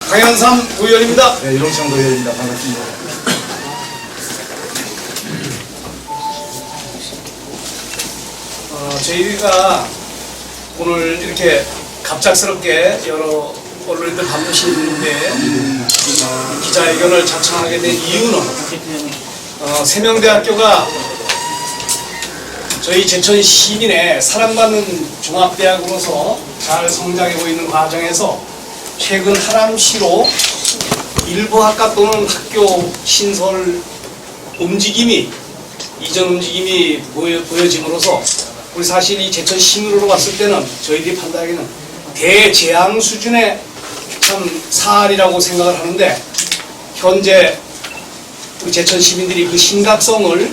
강현삼 의원입니다. 네, 유동창 의원입니다. 반갑습니다. 저희가 오늘 이렇게 갑작스럽게 여러 언론인들 바쁘신 분인데 기자회견을 자청하게 된 이유는 세명대학교가 저희 제천 시민의 사랑받는 종합대학으로서 잘 성장하고 있는 과정에서 최근 하남시로 일부 학과 또는 학교 신설 움직임이 이전 움직임이 보여짐으로써 우리 사실 이 제천 시민으로 봤을 때는 저희들이 판단하기는 대재앙 수준의 참 사안이라고 생각을 하는데 현재 우리 제천 시민들이 그 심각성을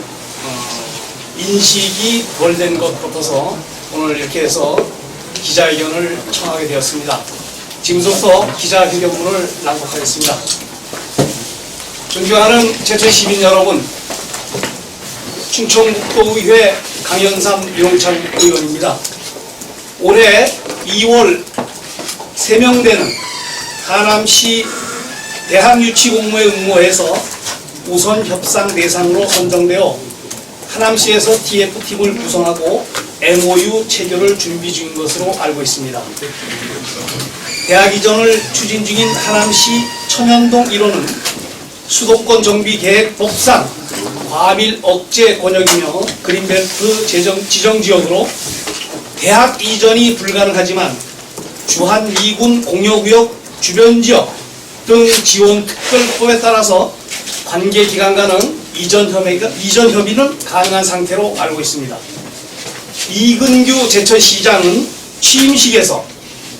인식이 덜 된 것 같아서 오늘 이렇게 해서 기자회견을 청하게 되었습니다. 지금부터 기자회견문을 낭독하겠습니다. 존경하는 제천 시민 여러분, 충청북도의회 강현삼 유동창 의원입니다. 올해 2월 세명대는 하남시 대학유치공모에 응모해서 우선 협상 대상으로 선정되어 하남시에서 TF팀을 구성하고 MOU 체결을 준비 중인 것으로 알고 있습니다. 대학 이전을 추진 중인 하남시 천연동 1호는 수도권 정비 계획 법상 과밀 억제 권역이며 그린벨트 지정 지역으로 대학 이전이 불가능하지만 주한 2군 공여구역 주변 지역 등 지원 특별법에 따라서 관계 기관과는 이전 협의는 가능한 상태로 알고 있습니다. 이근규 제천시장은 취임식에서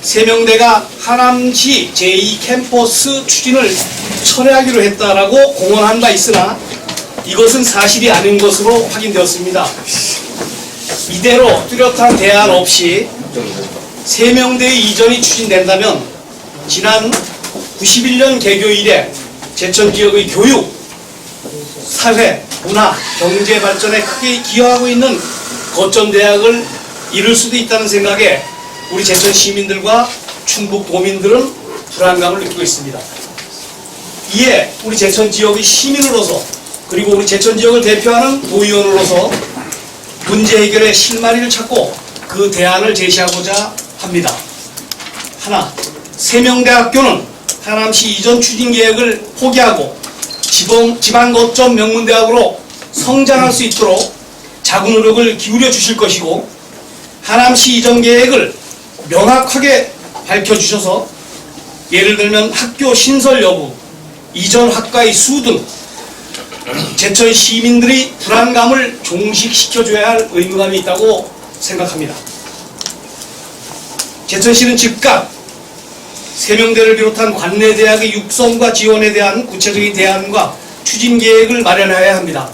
세명대가 하남시 제2캠퍼스 추진을 철회하기로 했다라고 공언한 바 있으나 이것은 사실이 아닌 것으로 확인되었습니다. 이대로 뚜렷한 대안 없이 세명대의 이전이 추진된다면 지난 91년 개교 이래 제천 지역의 교육, 사회, 문화, 경제 발전에 크게 기여하고 있는 거점대학을 잃을 수도 있다는 생각에 우리 제천 시민들과 충북 도민들은 불안감을 느끼고 있습니다. 이에 우리 제천 지역의 시민으로서 그리고 우리 제천 지역을 대표하는 도의원으로서 문제 해결의 실마리를 찾고 그 대안을 제시하고자 합니다. 하나, 세명대학교는 하남시 이전 추진 계획을 포기하고 지방 거점 명문대학으로 성장할 수 있도록 자구 노력을 기울여 주실 것이고 하남시 이전 계획을 명확하게 밝혀주셔서 예를 들면 학교 신설 여부, 이전 학과의 수 등 제천 시민들의 불안감을 종식시켜줘야 할 의무감이 있다고 생각합니다. 제천시는 즉각 세명대를 비롯한 관내대학의 육성과 지원에 대한 구체적인 대안과 추진 계획을 마련해야 합니다.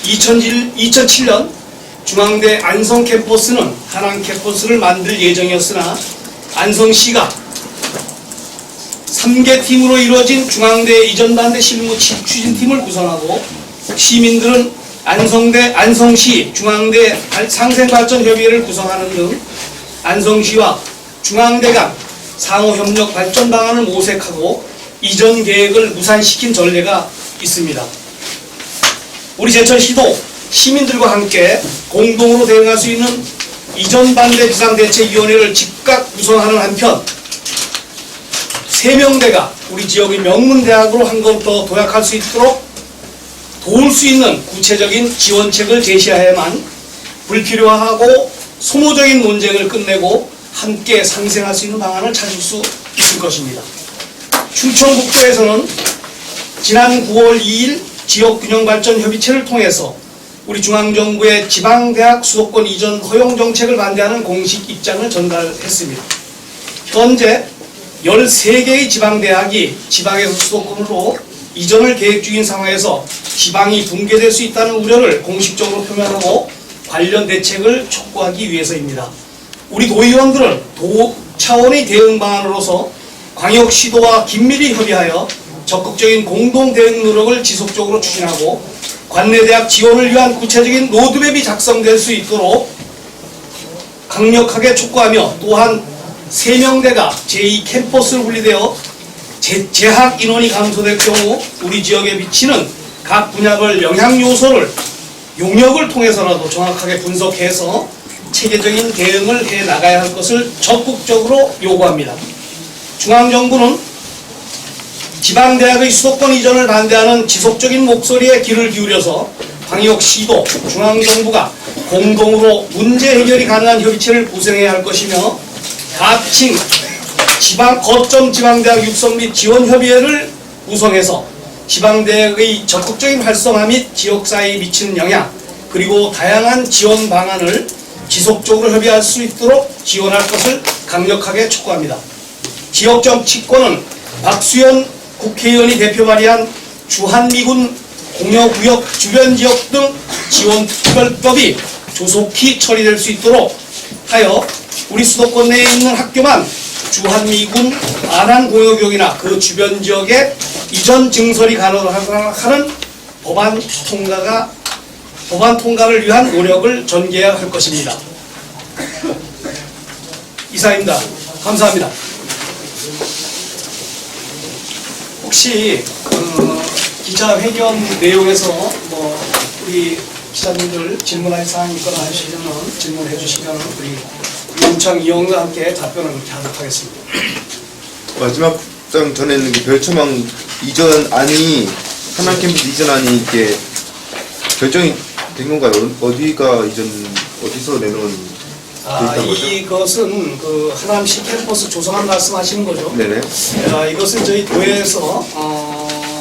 2007년 중앙대 안성 캠퍼스는 하남 캠퍼스를 만들 예정이었으나 안성시가 3개 팀으로 이루어진 중앙대 이전 반대 실무 추진팀을 구성하고 시민들은 안성시 중앙대 상생발전협의회를 구성하는 등 안성시와 중앙대 간 상호협력 발전 방안을 모색하고 이전 계획을 무산시킨 전례가 있습니다. 우리 제천시도 시민들과 함께 공동으로 대응할 수 있는 이전 반대 비상대책위원회를 즉각 구성하는 한편 세명대가 우리 지역의 명문대학으로 한 번 더 도약할 수 있도록 도울 수 있는 구체적인 지원책을 제시해야만 불필요하고 소모적인 논쟁을 끝내고 함께 상생할 수 있는 방안을 찾을 수 있을 것입니다. 충청북도에서는 지난 9월 2일 지역균형발전협의체를 통해서 우리 중앙정부의 지방대학 수도권 이전 허용 정책을 반대하는 공식 입장을 전달했습니다. 현재 13개의 지방대학이 지방에서 수도권으로 이전을 계획 중인 상황에서 지방이 붕괴될 수 있다는 우려를 공식적으로 표명하고 관련 대책을 촉구하기 위해서입니다. 우리 도의원들은 도 차원의 대응 방안으로서 광역시도와 긴밀히 협의하여 적극적인 공동 대응 노력을 지속적으로 추진하고 관내대학 지원을 위한 구체적인 로드맵이 작성될 수 있도록 강력하게 촉구하며 또한 세명대가 제2캠퍼스로 분리되어 재학 인원이 감소될 경우 우리 지역에 미치는 각 분야별 영향 요소를 용역을 통해서라도 정확하게 분석해서 체계적인 대응을 해 나가야 할 것을 적극적으로 요구합니다. 중앙정부는 지방대학의 수도권 이전을 반대하는 지속적인 목소리에 귀를 기울여서 광역시도 중앙정부가 공동으로 문제 해결이 가능한 협의체를 구성해야 할 것이며 가칭 거점 지방대학 육성 및 지원협의회를 구성해서 지방대학의 적극적인 활성화 및 지역사회에 미치는 영향 그리고 다양한 지원 방안을 지속적으로 협의할 수 있도록 지원할 것을 강력하게 촉구합니다. 지역정치권은 박수현 국회의원이 대표 발의한 주한미군 공여구역 주변지역 등 지원특별법이 조속히 처리될 수 있도록 하여 우리 수도권 내에 있는 학교만 주한미군 안한공여구역이나 그 주변지역에 이전 증설이 가능하는 법안 통과를 위한 노력을 전개해야 할 것입니다. 이상입니다. 감사합니다. 혹시 기자회견 내용에서 우리 기자님들 질문할 사항이 있거나 하시면 질문해 주시면 우리 윤창 의원과 함께 답변을 그렇게 하도록 하겠습니다. 마지막 장 전에 있는 게 별초망 이전안이 하남 캠퍼스 이전안이 이렇게 결정이 된 건가요? 어디서 내놓은 이것은 그 하남시 캠퍼스 조성안 말씀하시는 거죠? 네네. 이것은 저희 도에서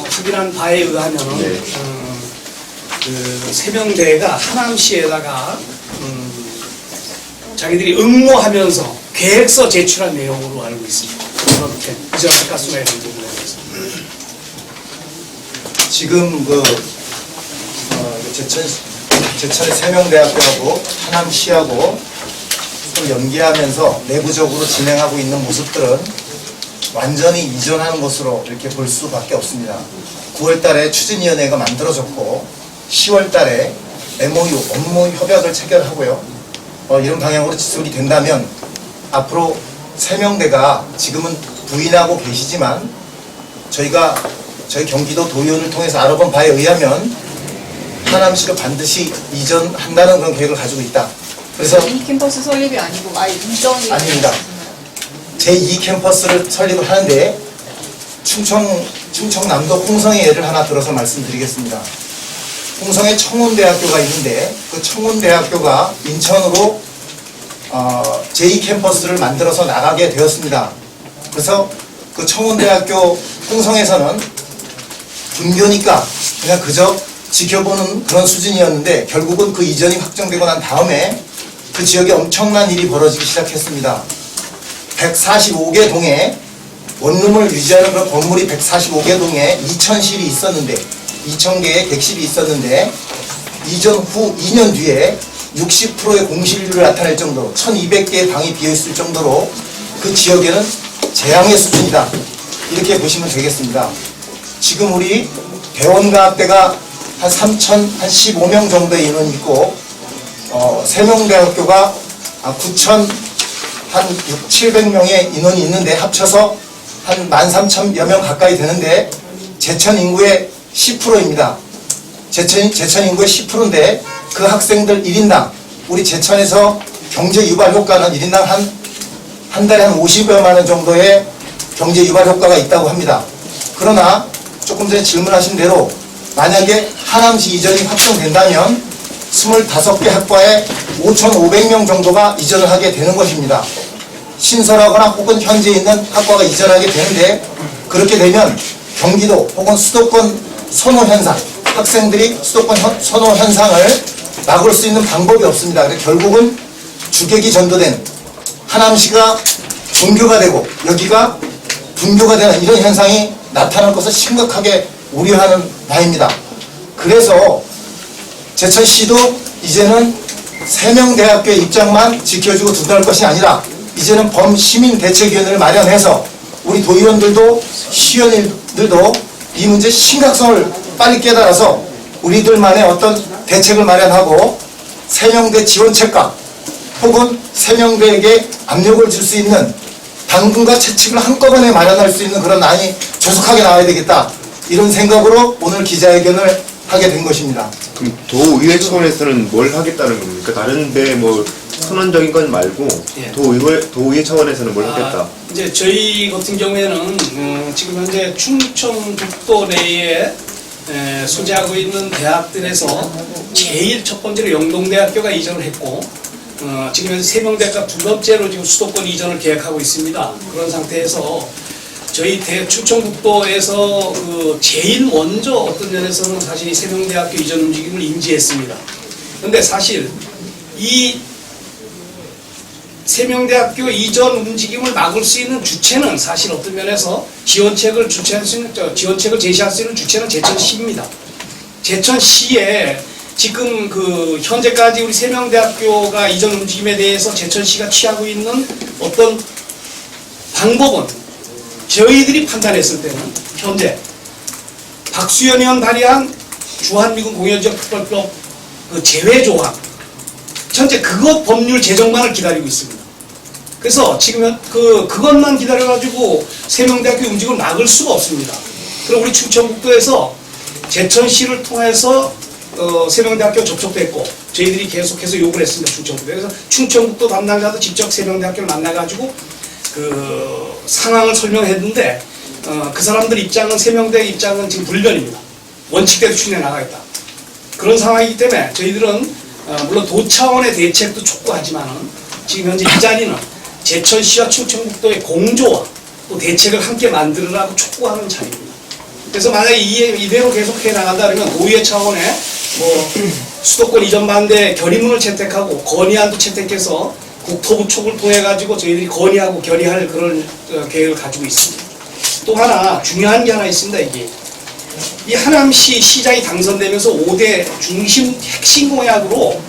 확인한 바에 의하면은 네. 그 세명대가 하남시에다가 자기들이 응모하면서 계획서 제출한 내용으로 알고 있습니다. 그렇게 이전 가수에 대한 부분에 대해서. 지금 제천의 세명대학교하고 하남시하고 또 연계하면서 내부적으로 진행하고 있는 모습들은 완전히 이전하는 것으로 이렇게 볼 수밖에 없습니다. 9월 달에 추진위원회가 만들어졌고 10월 달에 MOU, 업무 협약을 체결하고요. 이런 방향으로 지속이 된다면 앞으로 세명대가 지금은 부인하고 계시지만 저희 경기도 도의원을 통해서 알아본 바에 의하면 하남시를 반드시 이전한다는 그런 계획을 가지고 있다. 그래서 이 캠퍼스 설립이 아니고 아예 이전이 아닙니다. 제2 캠퍼스를 설립을 하는데 충청남도 홍성의 예를 하나 들어서 말씀드리겠습니다. 홍성에 청운대학교가 있는데 그 청운대학교가 인천으로 제2 캠퍼스를 만들어서 나가게 되었습니다. 그래서 그 청운대학교 홍성에서는 분교니까 그냥 그저 지켜보는 그런 수준이었는데 결국은 그 이전이 확정되고 난 다음에 그 지역에 엄청난 일이 벌어지기 시작했습니다. 145개 동에 원룸을 유지하는 그런 건물이 145개 동에 2,000실이 있었는데 2,000개의 객실이 있었는데 이전 후 2년 뒤에 60%의 공실률을 나타낼 정도로 1,200개의 방이 비어있을 정도로 그 지역에는 재앙의 수준이다. 이렇게 보시면 되겠습니다. 지금 우리 대원과학대가 한 3,015명 정도의 인원이 있고 세명대학교가 9,700명의 인원이 있는데 합쳐서 한 13,000여 명 가까이 되는데 제천 인구의 10%입니다. 제천 인구의 10%인데 그 학생들 1인당 우리 제천에서 경제 유발 효과는 1인당 한 달에 한 50여만 원 정도의 경제 유발 효과가 있다고 합니다. 그러나 조금 전에 질문하신 대로 만약에 하남시 이전이 확정된다면 25개 학과에 5,500명 정도가 이전을 하게 되는 것입니다. 신설하거나 혹은 현재 있는 학과가 이전하게 되는데 그렇게 되면 경기도 혹은 수도권 선호 현상, 학생들이 수도권 선호 현상을 막을 수 있는 방법이 없습니다. 그래서 결국은 주객이 전도된 하남시가 종교가 되고 여기가 분교가 되는 이런 현상이 나타날 것을 심각하게 우려하는 바입니다. 그래서 제천시도 이제는 세명대학교의 입장만 지켜주고 두둔할 것이 아니라 이제는 범시민대책위원회를 마련해서 우리 도의원들도 시의원들도 이 문제의 심각성을 빨리 깨달아서 우리들만의 어떤 대책을 마련하고 세명대 지원책과 혹은 세명대에게 압력을 줄 수 있는 당근과 채찍을 한꺼번에 마련할 수 있는 그런 안이 조속하게 나와야 되겠다. 이런 생각으로 오늘 기자회견을 하게 된 것입니다. 그럼 도의회 차원에서는 뭘 하겠다는 겁니까? 다른 데 뭐 선언적인 건 말고 예. 도의회 차원에서는 뭘 하겠다. 이제 저희 같은 경우에는 지금 현재 충청북도 내에 소재하고 있는 대학들에서 제일 첫 번째로 영동대학교가 이전을 했고 지금 현재 세명대학과 두 번째로 지금 수도권 이전을 계획하고 있습니다. 그런 상태에서 저희 충청북도에서 제일 먼저 어떤 면에서는 사실 이 세명대학교 이전 움직임을 인지했습니다. 그런데 사실 이 세명대학교 이전 움직임을 막을 수 있는 주체는 사실 어떤 면에서 지원책을 제시할 수 있는 주체는 제천시입니다. 제천시에 지금 현재까지 우리 세명대학교가 이전 움직임에 대해서 제천시가 취하고 있는 어떤 방법은 저희들이 판단했을 때는 현재 박수현 의원 발의한 주한미군 공여지역 특별법 제외 조항 현재 그것 법률 제정만을 기다리고 있습니다. 그래서 지금 그것만 기다려가지고 세명대학교 움직임을 막을 수가 없습니다. 그럼 우리 충청북도에서 제천시를 통해서 세명대학교 접촉됐고 저희들이 계속해서 요구를 했습니다. 충청북도. 그래서 충청북도 담당자도 직접 세명대학교를 만나가지고 상황을 설명했는데 그 사람들 입장은 세명대 입장은 지금 불변입니다. 원칙대로 추진해 나가겠다. 그런 상황이기 때문에 저희들은 물론 도 차원의 대책도 촉구하지만은 지금 현재 이 자리는 제천시와 충청북도의 공조와 또 대책을 함께 만들으라고 촉구하는 자리입니다. 그래서 만약에 이대로 계속해 나간다면 도의회 차원의 수도권 이전 반대 결의문을 채택하고 건의안도 채택해서 국토부 촉을 통해 가지고 저희들이 건의하고 결의할 그런 계획을 가지고 있습니다. 또 하나 중요한 게 하나 있습니다. 이게 이 하남시 시장이 당선되면서 5대 중심 핵심 공약으로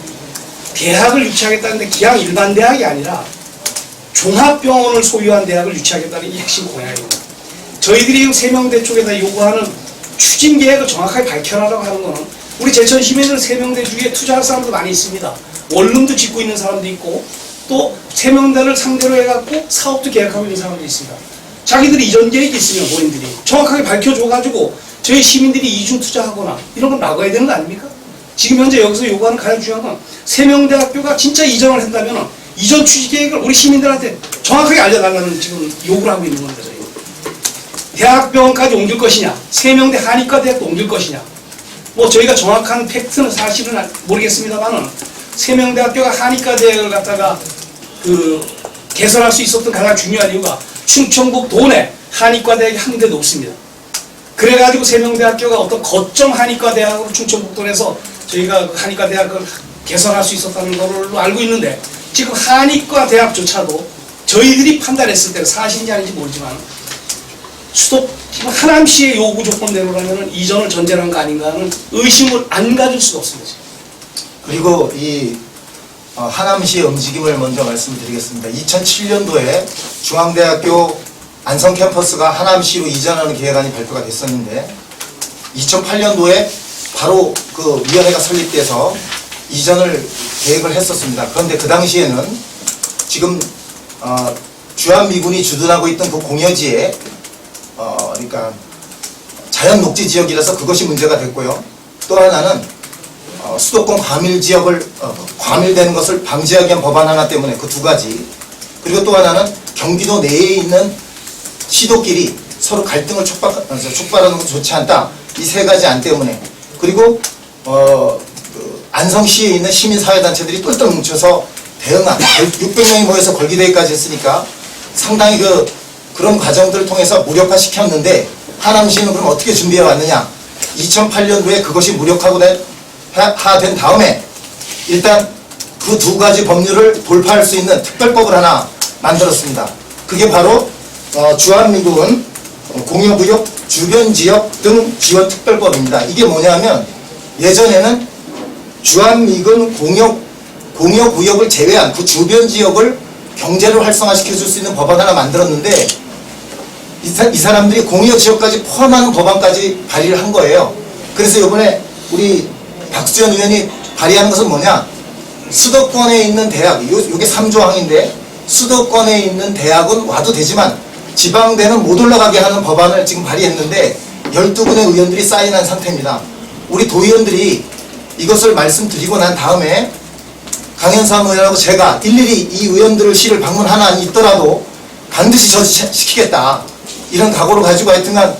대학을 유치하겠다는데 그냥 일반 대학이 아니라 종합병원을 소유한 대학을 유치하겠다는 게 핵심 공약입니다. 저희들이 세명대 쪽에다 요구하는 추진 계획을 정확하게 밝혀라라고 하는 거는 우리 제천 시민들 세명대 주위에 투자할 사람도 많이 있습니다. 원룸도 짓고 있는 사람도 있고 또 세명대를 상대로 해갖고 사업도 계획하고 있는 사람도 있습니다. 자기들이 이전 계획이 있으면 본인들이 정확하게 밝혀줘가지고 저희 시민들이 이중 투자하거나 이런 건 막아야 되는 거 아닙니까? 지금 현재 여기서 요구하는 가장 중요한 건 세명대학교가 진짜 이전을 한다면 이전 취지 계획을 우리 시민들한테 정확하게 알려달라는 지금 요구를 하고 있는 겁니다. 저희. 대학병원까지 옮길 것이냐, 세명대 한의과대학도 옮길 것이냐. 저희가 정확한 팩트는 사실은 모르겠습니다만은 세명대학교가 한의과대학을 갖다가 개설할 수 있었던 가장 중요한 이유가 충청북도 내 한의과대학이 한 군데도 없습니다. 그래가지고 세명대학교가 어떤 거점 한의과대학으로 충청북도에서 저희가 한의과대학을 개설할 수 있었다는 걸로 알고 있는데 지금 한의과대학조차도 저희들이 판단했을 때 사실인지 아닌지 모르지만 지금 하남시의 요구 조건대로라면 이전을 전제로 한 거 아닌가 하는 의심을 안 가질 수가 없습니다. 그리고 이 하남시의 움직임을 먼저 말씀드리겠습니다. 2007년도에 중앙대학교 안성 캠퍼스가 하남시로 이전하는 계획안이 발표가 됐었는데 2008년도에 바로 그 위원회가 설립돼서 이전을 계획을 했었습니다. 그런데 그 당시에는 지금 주한미군이 주둔하고 있던 그 공여지에 그러니까 자연 녹지 지역이라서 그것이 문제가 됐고요. 또 하나는 수도권 과밀 지역을 과밀되는 것을 방지하기 위한 법안 하나 때문에 그 두 가지. 그리고 또 하나는 경기도 내에 있는 시도끼리 서로 갈등을 촉발하는 것도 좋지 않다. 이 세 가지 안 때문에. 그리고 안성시에 있는 시민사회단체들이 똘똘 뭉쳐서 대응한 600명이 모여서 걸기대회까지 했으니까 상당히 그런 과정들을 통해서 무력화시켰는데 하남시는 그럼 어떻게 준비해 왔느냐. 2008년도에 그것이 무력화된 다음에 일단 그 두 가지 법률을 돌파할 수 있는 특별법을 하나 만들었습니다. 그게 바로 주한미군 공여구역 주변지역 등 지원특별법입니다. 이게 뭐냐면 예전에는 주한미군 공여구역을 제외한 그 주변지역을 경제를 활성화시켜 줄 수 있는 법안 하나 만들었는데 이 사람들이 공여지역까지 포함하는 법안까지 발의를 한 거예요. 그래서 이번에 우리 박수현 의원이 발의하는 것은 뭐냐, 수도권에 있는 대학, 요게 3조항인데 수도권에 있는 대학은 와도 되지만 지방대는 못 올라가게 하는 법안을 지금 발의했는데 12분의 의원들이 사인한 상태입니다. 우리 도의원들이 이것을 말씀드리고 난 다음에 강현삼 의원하고 제가 일일이 이 의원들을 시를 방문하나 있더라도 반드시 저지시키겠다. 이런 각오를 가지고 하여튼간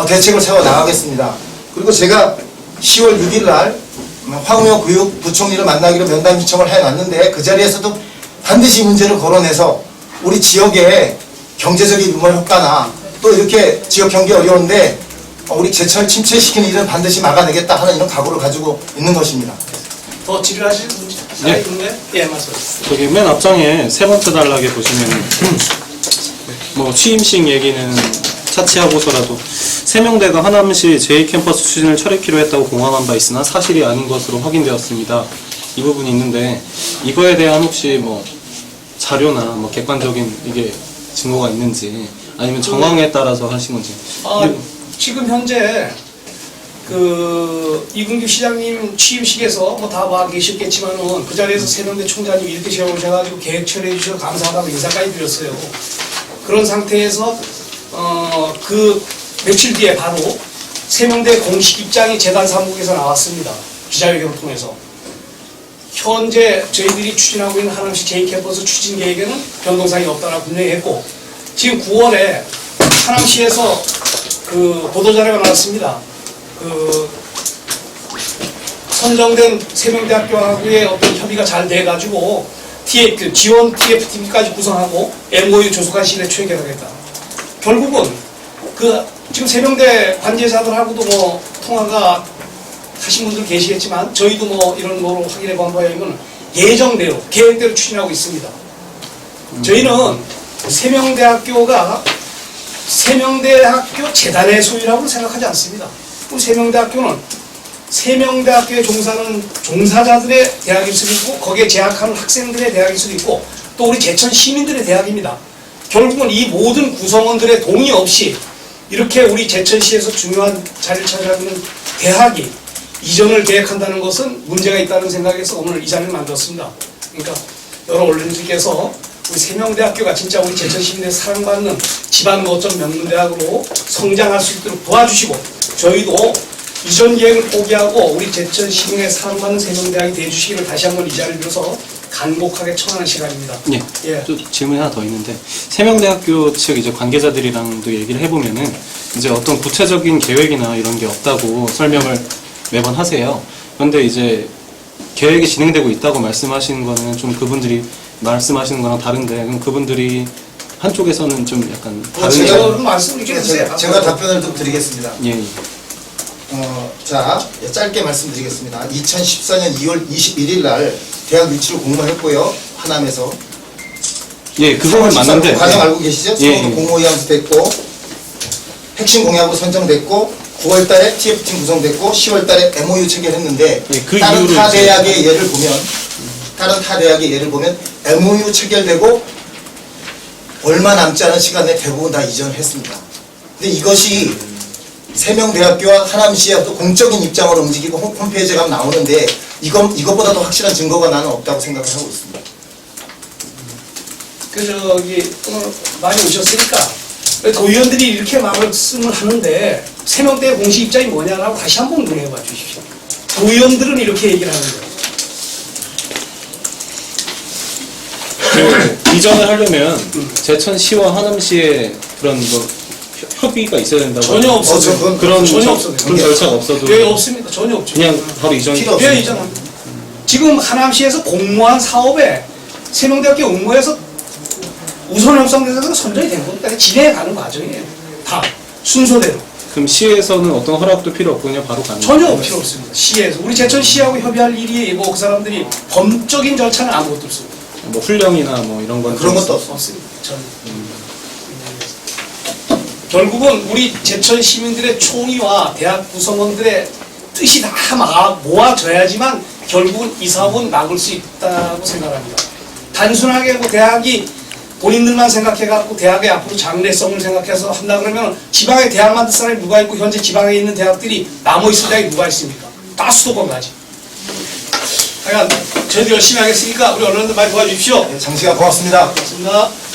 대책을 세워 나가겠습니다. 그리고 제가 10월 6일 날 황우여 교육부총리를 만나기로 면담 신청을 해놨는데 그 자리에서도 반드시 이 문제를 거론해서 우리 지역의 경제적인 유머 효과나 또 이렇게 지역 경기 어려운데 우리 제철 침체시키는 일은 반드시 막아내겠다 하는 이런 각오를 가지고 있는 것입니다. 더 질의하실 문제 네. 있는데? 예, 맞습니다. 저기 맨 앞장에 세 번째 단락에 보시면 뭐 취임식 얘기는 차치하고서라도 세명대가 하남시 제2캠퍼스 추진을 철회키로 했다고 공언한 바 있으나 사실이 아닌 것으로 확인되었습니다. 이 부분이 있는데 이거에 대한 혹시 뭐 자료나 뭐 객관적인 이게 증거가 있는지 아니면 정황에 따라서 하신 건지. 지금 현재 이근규 시장님 취임식에서 뭐 다 와 계셨겠지만은 그 자리에서 세명대 총장님 이렇게 세워오셔가지고 계획 처리해 주셔서 감사하다고 인사까지 드렸어요. 그런 상태에서 그 며칠 뒤에 바로 세명대 공식 입장이 재단 사무국에서 나왔습니다. 기자회견을 통해서. 현재 저희들이 추진하고 있는 하남시 제2캠퍼스 추진 계획에는 변동사항이 없다라고 분명히 했고, 지금 9월에 하남시에서 보도자료가 나왔습니다. 선정된 세명대학교하고의 어떤 협의가 잘 돼가지고 지원 TF팀까지 구성하고 MOU 조속한 시일에 체결하겠다. 결국은 지금 세명대 관계자들하고도 뭐 통화가 하신 분들 계시겠지만 저희도 뭐 이런 거로 확인해 본 바에 의하면 예정대로 계획대로 추진하고 있습니다. 저희는 세명대학교가 세명대학교 재단의 소유라고 생각하지 않습니다. 우리 세명대학교는 세명대학교에 종사하는 종사자들의 대학일 수도 있고 거기에 재학하는 학생들의 대학일 수도 있고 또 우리 제천 시민들의 대학입니다. 결국은 이 모든 구성원들의 동의 없이 이렇게 우리 제천시에서 중요한 자리를 차지하고 있는 대학이 이전을 계획한다는 것은 문제가 있다는 생각에서 오늘 이 자리를 만들었습니다. 그러니까 여러 언론들께서 우리 세명대학교가 진짜 우리 제천 시민들의 사랑받는 지방 거점 명문대학으로 성장할 수 있도록 도와주시고 저희도 이전 계획을 포기하고 우리 제천 시민의 사랑받는 세명대학이 되어주시기를 다시 한번 이 자리를 빌어서 간곡하게 청하는 시간입니다. 예. 예. 또 질문이 하나 더 있는데 세명대학교 측 이제 관계자들이랑도 얘기를 해보면은 이제 어떤 구체적인 계획이나 이런 게 없다고 설명을 매번 하세요. 그런데 이제 계획이 진행되고 있다고 말씀하시는 거는 좀 그분들이 말씀하시는 거랑 다른데 그럼 그분들이 한쪽에서는 좀 약간 다른 제가 말씀을 좀 해주세요. 제가 답변을 좀 드리겠습니다. 예. 자, 짧게 말씀드리겠습니다. 2014년 2월 21일 날 대학 유치를 공모했고요. 하남에서. 예, 그거는 맞는데. 과정 알고 계시죠? 예, 서울도 예. 공모위원회 됐고, 핵심 공약으로 선정됐고, 9월 달에 TF팀 구성됐고, 10월 달에 MOU 체결했는데, 예, 그 다른 이유를 타 이제- 대학의 예를 보면, MOU 체결되고, 얼마 남지 않은 시간 내에 대부분 다 이전을 했습니다. 근데 이것이 세명대학교와 하남시의 어떤 공적인 입장으로 움직이고 홈페이지에 가면 나오는데 이것보다 더 확실한 증거가 나는 없다고 생각을 하고 있습니다. 오늘 많이 오셨으니까 도의원들이 이렇게 말씀을 하는데 세명대의 공식 입장이 뭐냐라고 다시 한번 논의해 봐 주십시오. 도의원들은 이렇게 얘기를 하는데 그 이전을 하려면 제천시와 하남시의 그런 뭐 협의가 있어야 된다고. 전혀 없어요. 그런 전혀 없어요. 그런 절차가 없어도 예, 없습니다. 전혀 없죠. 그냥 바로 이전. 필요 없어요. 예, 이전합니다. 지금 하남시에서 공모한 사업에 세명대학교 응모해서 우선 협상 대상으로 선정이 된 겁니다. 진행해가는 과정이에요. 다 순서대로. 그럼 시에서는 어떤 허락도 필요 없고 그냥 바로 가는 전혀 거예요? 필요 없습니다. 시에서 우리 제천시하고 협의할 일이 뭐 그 사람들이 법적인 절차는 아무것도 없습니다. 뭐 훈령이나 뭐 이런 건 그런 좀 것도 없어. 없습니다. 전혀. 결국은 우리 제천 시민들의 총의와 대학 구성원들의 뜻이 다 모아져야지만 결국은 이 사업은 막을 수 있다고 생각합니다. 단순하게 뭐 대학이 본인들만 생각해갖고 대학의 앞으로 장래성을 생각해서 한다 그러면 지방에 대학 만들 사람이 누가 있고 현재 지방에 있는 대학들이 남아있을 대학이 누가 있습니까? 다 수도권 가지. 하여간 저희도 열심히 하겠으니까 우리 언론들 많이 도와주십시오. 장시가 고맙습니다. 고맙습니다.